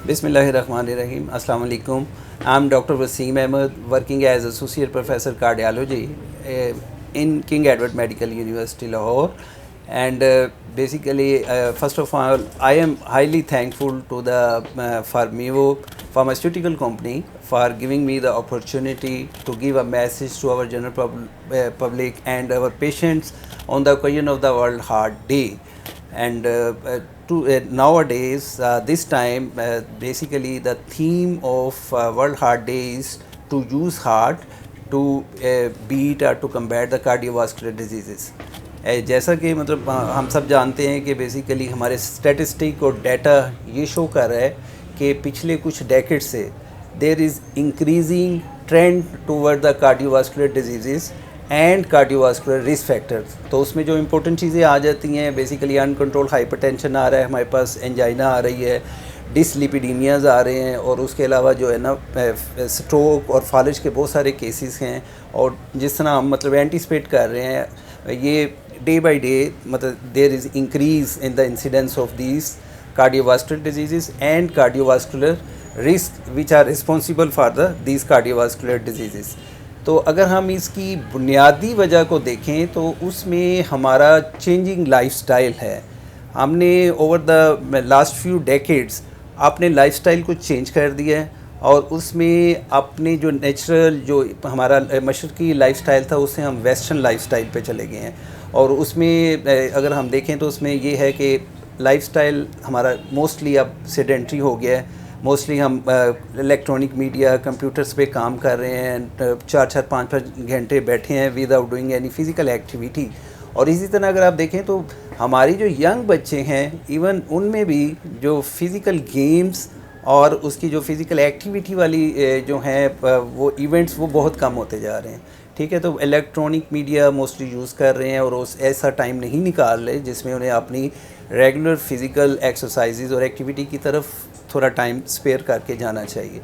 Bismillahirrahmanirrahim. Assalamu alaikum. I'm Dr. Wasim Ahmed, working as Associate Professor Cardiology in King Edward Medical University, Lahore. And basically, first of all, I am highly thankful to the Farmivo pharmaceutical company for giving me the opportunity to give a message to our general public and our patients on the occasion of the World Heart Day. And nowadays, this time, basically the theme of World Heart Day is to use heart to beat or to combat the cardiovascular diseases. जैसा कि मतलब हम सब जानते हैं कि basically हमारे statistic और डाटा ये शो कर रहा है कि पिछले कुछ डेकेड से there is increasing trend toward the cardiovascular disease and cardiovascular risk factors. तो उसमें जो इंपॉर्टेंट चीज़ें आ जाती हैं, बेसिकली अनकंट्रोल हाइपरटेंशन आ रहा है, हमारे पास एंजाइना आ रही है, डिसलिपिडीमियाज आ रहे हैं, और उसके अलावा जो है ना स्ट्रोक और फालिज के बहुत सारे केसेस हैं। और जिस तरह हम मतलब एंटीसिपेट कर रहे हैं, ये डे बाई डे मतलब there is increase in the incidence of these cardiovascular diseases and cardiovascular risk which are responsible for these cardiovascular diseases। तो अगर हम इसकी बुनियादी वजह को देखें तो उसमें हमारा चेंजिंग लाइफस्टाइल है। हमने over the last few decades अपने लाइफस्टाइल को चेंज कर दिया है, और उसमें अपने जो नेचुरल जो हमारा मशरक़ी लाइफस्टाइल था उससे हम वेस्टर्न लाइफस्टाइल पे चले गए हैं। और उसमें अगर हम देखें तो उसमें ये है कि लाइफस्टाइल हमारा मोस्टली अब सेडेंट्री हो गया है। मोस्टली हम इलेक्ट्रॉनिक मीडिया कंप्यूटर्स पे काम कर रहे हैं, 4-4 5-5 घंटे बैठे हैं without doing any physical activity. और इसी तरह अगर आप देखें तो हमारी जो यंग बच्चे हैं, इवन उनमें भी जो फिज़िकल गेम्स और उसकी जो फिज़िकल एक्टिविटी वाली जो हैं वो इवेंट्स वो बहुत कम होते जा रहे हैं। ठीक है, तो इलेक्ट्रॉनिक मीडिया मोस्टली यूज़ कर रहे हैं और उस ऐसा टाइम नहीं निकाल रहे जिसमें उन्हें अपनी रेगुलर फिज़िकल एक्सरसाइजेज़ और एक्टिविटी की तरफ थोड़ा टाइम स्पेयर करके जाना चाहिए।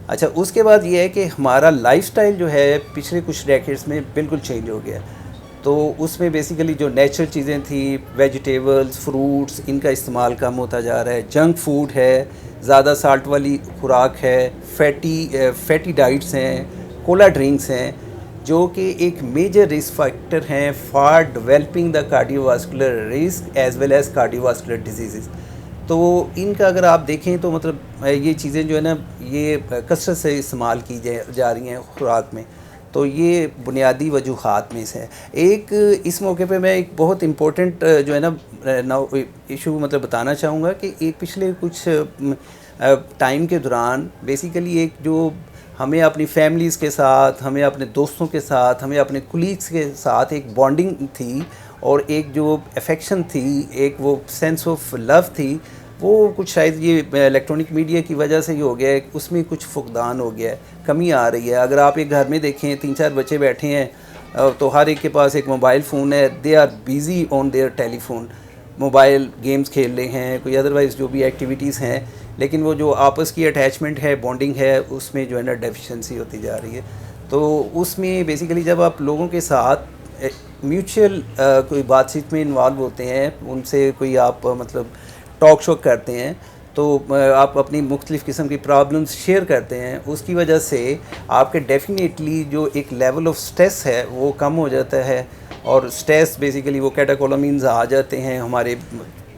अच्छा, उसके बाद ये है कि हमारा लाइफस्टाइल जो है पिछले कुछ डेकेड्स में बिल्कुल चेंज हो गया। तो उसमें बेसिकली जो नेचुरल चीज़ें थी, वेजिटेबल्स, फ्रूट्स, इनका इस्तेमाल कम होता जा रहा है। जंक फूड है, ज़्यादा साल्ट वाली खुराक है, फैटी डाइट्स हैं, कोला ड्रिंक्स हैं, जो कि एक मेजर रिस्क फैक्टर हैं for developing the cardiovascular risk as well as cardiovascular disease. तो इनका अगर आप देखें तो मतलब ये चीज़ें जो है ना ये कसरत से इस्तेमाल की जा रही हैं खुराक में। तो ये बुनियादी वजूहात में से है। एक इस मौके पे मैं एक बहुत इम्पोर्टेंट जो है ना इशू मतलब बताना चाहूँगा कि एक पिछले कुछ टाइम के दौरान बेसिकली एक जो हमें अपनी फैमिलीज़ के साथ, हमें अपने दोस्तों के साथ, हमें अपने कुलीग्स के साथ एक बॉन्डिंग थी और एक जो अफेक्शन थी, एक वो सेंस ऑफ लव थी, वो कुछ शायद ये इलेक्ट्रॉनिक मीडिया की वजह से ही हो गया है, उसमें कुछ फुकदान हो गया है, कमी आ रही है। अगर आप एक घर में देखें 3-4 बच्चे बैठे हैं तो हर एक के पास एक मोबाइल फ़ोन है, they are busy on their telephone, mobile games खेल रहे हैं, कोई अदरवाइज़ जो भी एक्टिविटीज़ हैं, लेकिन वो जो आपस की अटैचमेंट है, बॉन्डिंग है, उसमें जो है ना डेफिशिएंसी होती जा रही है। तो उसमें बेसिकली जब आप लोगों के साथ म्यूचुअल कोई बातचीत में इन्वॉल्व होते हैं, उनसे कोई आप मतलब टॉक शो करते हैं, तो आप अपनी मुख्तलिफ़ किस्म की प्रॉब्लम्स शेयर करते हैं, उसकी वजह से आपके डेफिनेटली जो एक लेवल ऑफ स्ट्रेस है वो कम हो जाता है। और स्ट्रेस बेसिकली वो कैटेकोलामीन्स आ जाते हैं। हमारे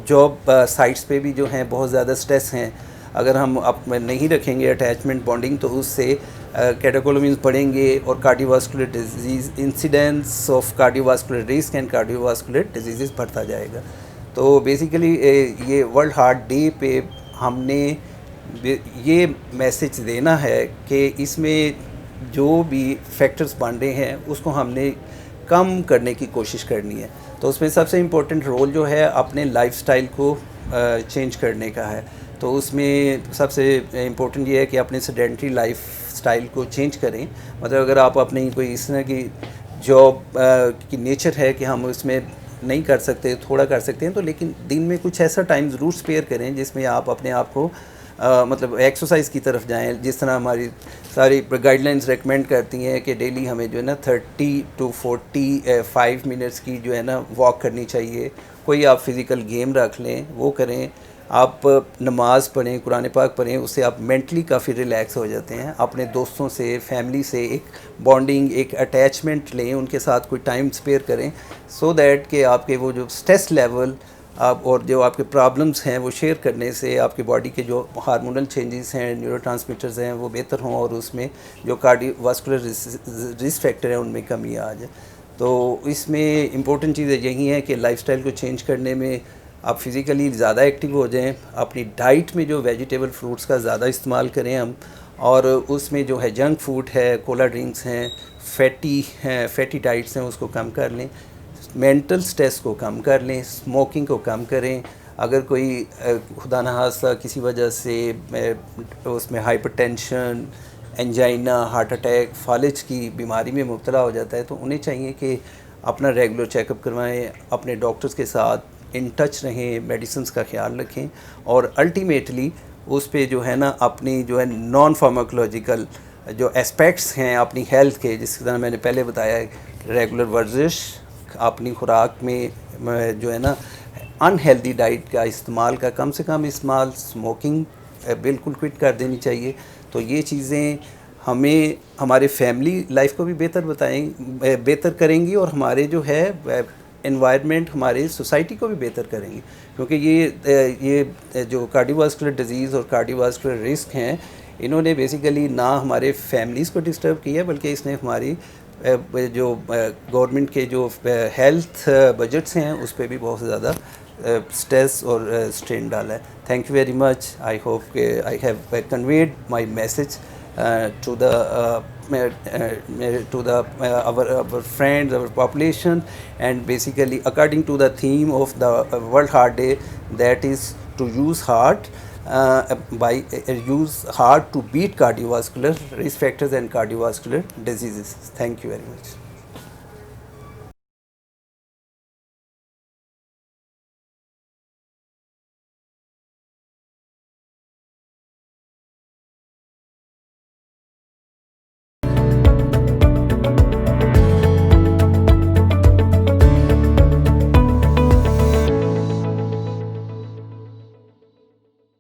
जॉब साइट्स पे भी जो हैं बहुत ज़्यादा स्ट्रेस हैं। अगर हम नहीं रखेंगे अटैचमेंट बॉन्डिंग तो उससे कैटेकोलामीन्स बढ़ेंगे और cardiovascular disease incidence of cardiovascular risk and cardiovascular disease बढ़ता जाएगा। तो बेसिकली ये वर्ल्ड हार्ट डे पे हमने ये मैसेज देना है कि इसमें जो भी फैक्टर्स बन रहे हैं उसको हमने कम करने की कोशिश करनी है। तो उसमें सबसे इम्पोर्टेंट रोल जो है अपने लाइफस्टाइल को चेंज करने का है। तो उसमें सबसे इम्पोर्टेंट ये है कि अपने सेडेंटरी लाइफ स्टाइल को चेंज करें। मतलब अगर आप अपनी कोई इस तरह की जॉब की नेचर है कि हम उसमें नहीं कर सकते, थोड़ा कर सकते हैं, तो लेकिन दिन में कुछ ऐसा टाइम ज़रूर स्पेयर करें जिसमें आप अपने आप को मतलब एक्सरसाइज की तरफ जाएं। जिस तरह हमारी सारी गाइडलाइंस रेकमेंड करती हैं कि डेली हमें जो है ना 30 to 45 मिनट्स की जो है ना वॉक करनी चाहिए। कोई आप फिज़िकल गेम रख लें, वो करें। आप नमाज़ पढ़ें, कुरान पाक पढ़ें, उससे आप मेंटली काफ़ी रिलैक्स हो जाते हैं। अपने दोस्तों से, फैमिली से एक बॉन्डिंग, एक अटैचमेंट लें, उनके साथ कोई टाइम स्पेयर करें, सो दैट कि आपके वो जो स्ट्रेस लेवल आप और जो आपके प्रॉब्लम्स हैं वो शेयर करने से आपकी बॉडी के जो हार्मोनल चेंजेस हैं, न्यूरोट्रांसमीटर्स हैं, वो बेहतर हों और उसमें जो कार्डियोवास्कुलर रिस्क फैक्टर हैं उनमें कमी आ जाए। तो इसमें इम्पोर्टेंट चीज़ यही है कि लाइफस्टाइल को चेंज करने में आप फिज़िकली ज़्यादा एक्टिव हो जाएं, अपनी डाइट में जो वेजिटेबल फ्रूट्स का ज़्यादा इस्तेमाल करें हम, और उसमें जो है जंक फूड है, कोला ड्रिंक्स हैं, फैटी डाइट्स हैं, उसको कम कर लें। मेंटल स्ट्रेस को कम कर लें, स्मोकिंग को कम करें। अगर कोई खुदा न खास्ता किसी वजह से उसमें हाइपरटेंशन, एंजाइना, हार्ट अटैक, फालिज की बीमारी में मुब्तला हो जाता है, तो उन्हें चाहिए कि अपना रेगुलर चेकअप करवाएं, अपने डॉक्टर्स के साथ इन टच रहें, मेडिसिन का ख्याल रखें, और अल्टीमेटली उस पे जो है ना अपनी जो है नॉन फार्माकोलॉजिकल जो एस्पेक्ट्स हैं अपनी हेल्थ के, जिस तरह मैंने पहले बताया, रेगुलर वर्जिश, अपनी खुराक में जो है ना अनहेल्दी डाइट का इस्तेमाल का कम से कम इस्तेमाल, स्मोकिंग बिल्कुल क्विट कर देनी चाहिए। तो ये चीज़ें हमें हमारे फैमिली लाइफ को भी बेहतर करेंगी, और हमारे जो है एनवायरनमेंट, हमारे सोसाइटी को भी बेहतर करेंगी। क्योंकि ये जो कार्डियोवास्कुलर डिजीज़ और कार्डियोवास्कुलर रिस्क हैं, इन्होंने बेसिकली ना हमारे फैमिलीज़ को डिस्टर्ब किया, बल्कि इसने हमारी जो गवर्नमेंट के जो हेल्थ बजट्स हैं उस पर भी बहुत ज़्यादा स्ट्रेस और स्ट्रेन डाला है। Thank you very much. I hope I have conveyed my message to our friends, our population, and basically according to the theme of the World Heart Day, that is to use heart use heart to beat cardiovascular risk factors and cardiovascular diseases. Thank you very much.